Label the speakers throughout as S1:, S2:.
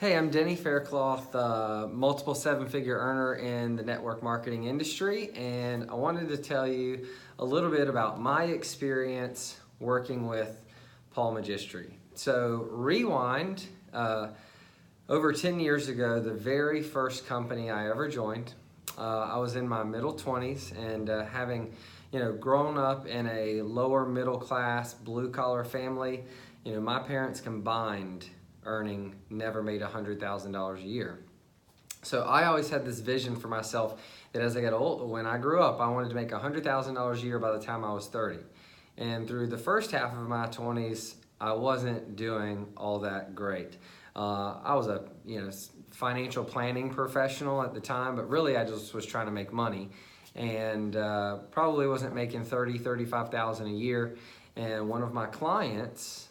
S1: Hey, I'm Denny Faircloth, multiple seven-figure earner in the network marketing industry, and I wanted to tell you a little bit about my experience working with Paul Magistri. So rewind, over 10 years ago, the very first company I ever joined, I was in my middle 20s and having grown up in a lower middle class blue collar family, my parents combined earning never made $100,000 a year. So I always had this vision for myself that as I got old, when I grew up, I wanted to make $100,000 a year by the time I was 30. And through the first half of my 20s, I wasn't doing all that great. I was a financial planning professional at the time, but really I just was trying to make money, and probably wasn't making $35,000 a year. And one of my clients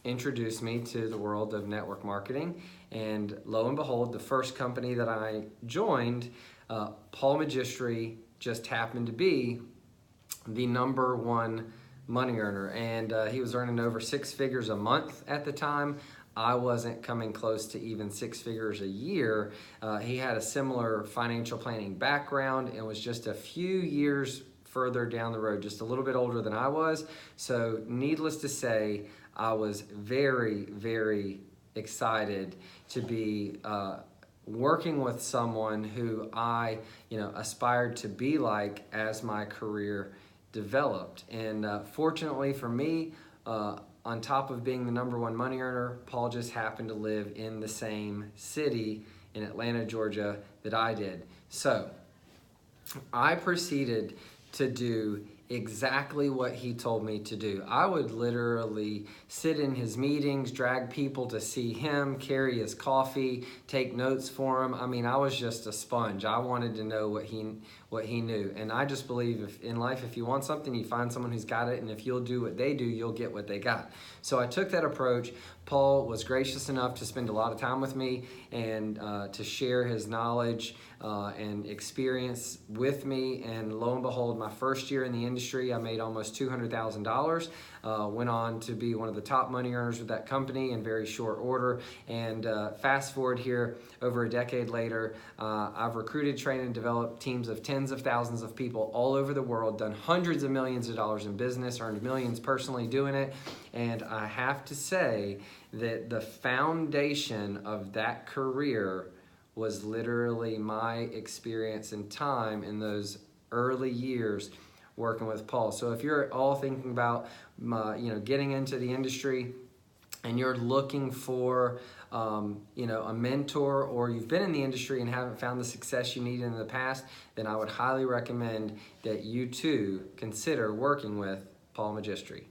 S1: introduced me to the world of network marketing, and lo and behold, the first company that I joined, Paul Magistri, just happened to be the #1 money earner, and he was earning over 6 figures a month at the time. I wasn't coming close to even 6 figures a year. He had a similar financial planning background and was just a few years further down the road, just a little bit older than I was. So needless to say, I was very, very excited to be working with someone who I aspired to be like as my career developed. And fortunately for me, on top of being the #1 money earner, Paul just happened to live in the same city in Atlanta, Georgia that I did. So I proceeded to do exactly what he told me to do. I would literally sit in his meetings, drag people to see him, carry his coffee, take notes for him. I mean, I was just a sponge. I wanted to know what he knew. And I just believe in life, if you want something, you find someone who's got it, and if you'll do what they do, you'll get what they got. So I took that approach. Paul was gracious enough to spend a lot of time with me and to share his knowledge and experience with me. And lo and behold, my first year in the industry, I made almost $200,000. Went on to be one of the top money earners with that company in very short order. And fast forward here, over a decade later, I've recruited, trained, and developed teams of tens of thousands of people all over the world, done hundreds of millions of dollars in business, earned millions personally doing it. And I have to say that the foundation of that career was literally my experience and time in those early years working with Paul. So if you're all thinking about getting into the industry and you're looking for a mentor, or you've been in the industry and haven't found the success you need in the past, then I would highly recommend that you too consider working with Paul Magistri.